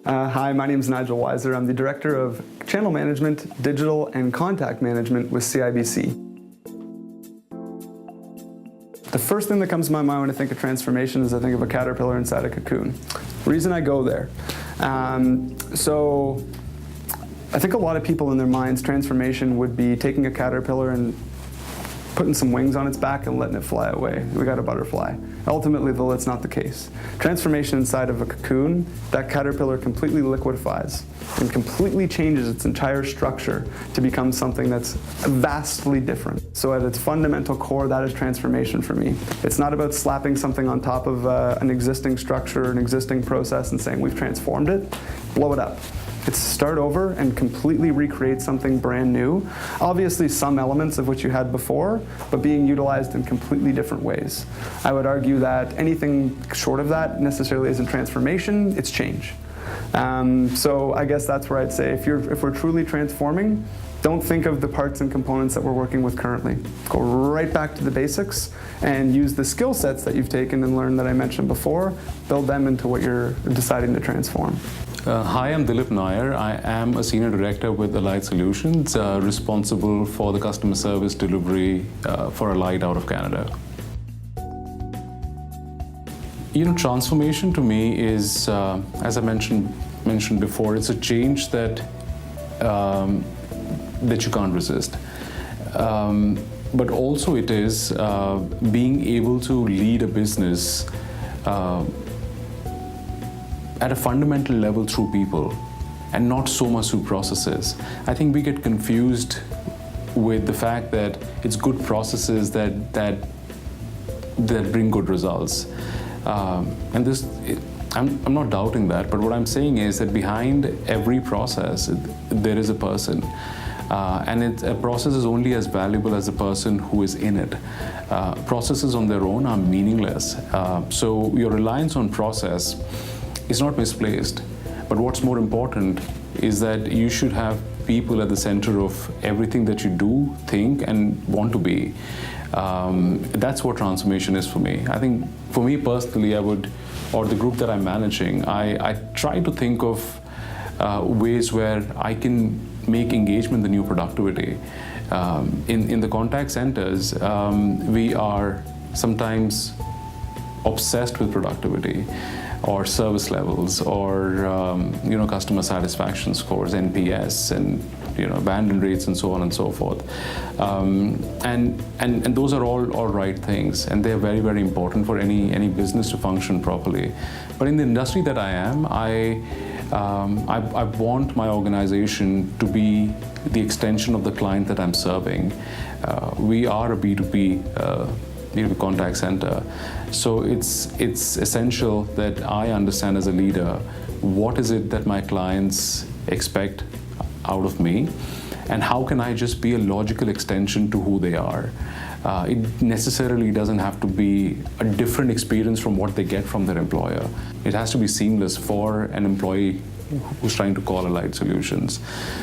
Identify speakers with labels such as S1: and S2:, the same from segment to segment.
S1: Hi, my name is Nigel Weiser. I'm the Director of Channel Management, Digital and Contact Management with CIBC. The first thing that comes to my mind when I think of transformation is I think of a caterpillar inside a cocoon. The reason I go there. So I think a lot of people in their minds, transformation would be taking a caterpillar and putting some wings on its back and letting it fly away. We got a butterfly. Ultimately, though, that's not the case. Transformation inside of a cocoon, that caterpillar completely liquefies and completely changes its entire structure to become something that's vastly different. So at its fundamental core, that is transformation for me. It's not about slapping something on top of an existing structure, an existing process, and saying we've transformed it. Blow it up. It's start over and completely recreate something brand new. Obviously some elements of what you had before, but being utilized in completely different ways. I would argue that anything short of that necessarily isn't transformation, it's change. So I guess that's where I'd say if we're truly transforming, don't think of the parts and components that we're working with currently. Go right back to the basics and use the skill sets that you've taken and learned that I mentioned before, build them into what you're deciding to transform.
S2: Hi, I'm Dilip Nair. I am a Senior Director with Allied Solutions, responsible for the customer service delivery for Allied out of Canada. Transformation to me is, as I mentioned before, it's a change that you can't resist. But also it is being able to lead a business at a fundamental level through people and not so much through processes. I think we get confused with the fact that it's good processes that bring good results. And this, I'm not doubting that, but what I'm saying is that behind every process, there is a person. And a process is only as valuable as the person who is in it. Processes on their own are meaningless. So your reliance on process is not misplaced, but what's more important is that you should have people at the center of everything that you do, think, and want to be. That's what transformation is for me. I think for me personally, or the group that I'm managing, I try to think of ways where I can make engagement the new productivity. In the contact centers, we are sometimes obsessed with productivity, or service levels, or customer satisfaction scores, NPS, and abandon rates, and so on and so forth. And those are all right things, and they're very, very important for any business to function properly. But in the industry that I am, I want my organization to be the extension of the client that I'm serving. We are a B2B contact center. So it's essential that I understand as a leader what is it that my clients expect out of me, and how can I just be a logical extension to who they are. It necessarily doesn't have to be a different experience from what they get from their employer. It has to be seamless for an employee who's trying to call Allied Solutions.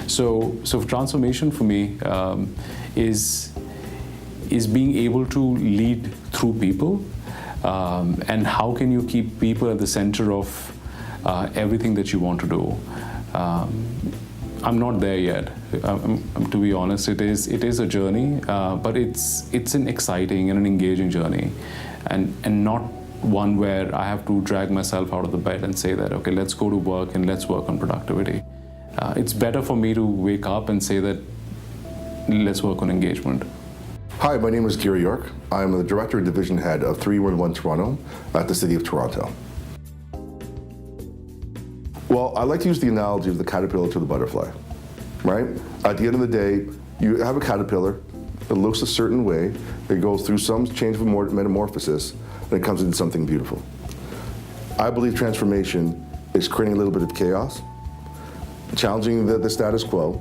S2: So transformation for me is being able to lead through people, and how can you keep people at the center of everything that you want to do. I'm not there yet. To be honest, it is a journey, but it's an exciting and an engaging journey, and not one where I have to drag myself out of the bed and say that, okay, let's go to work and let's work on productivity. It's better for me to wake up and say that let's work on engagement.
S3: Hi, my name is Gary York. I'm the Director and Division Head of 311 Toronto at the City of Toronto. Well, I like to use the analogy of the caterpillar to the butterfly, right? At the end of the day, you have a caterpillar, it looks a certain way, it goes through some change of metamorphosis, and it comes into something beautiful. I believe transformation is creating a little bit of chaos, challenging the status quo,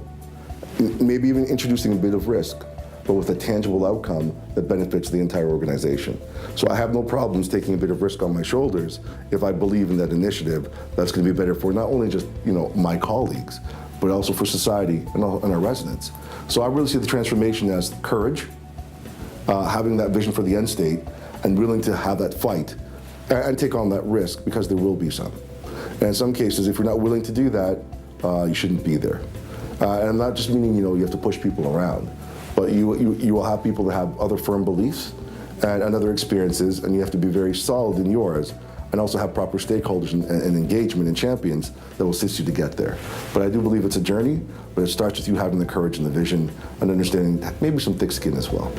S3: maybe even introducing a bit of risk, but with a tangible outcome that benefits the entire organization. So I have no problems taking a bit of risk on my shoulders if I believe in that initiative that's going to be better for not only just my colleagues, but also for society and our residents. So I really see the transformation as courage, having that vision for the end state, and willing to have that fight and take on that risk, because there will be some. And in some cases, if you're not willing to do that, you shouldn't be there. And I'm not just meaning, you have to push people around, but you will have people that have other firm beliefs and other experiences, and you have to be very solid in yours, and also have proper stakeholders and engagement and champions that will assist you to get there. But I do believe it's a journey, but it starts with you having the courage and the vision and understanding maybe some thick skin as well.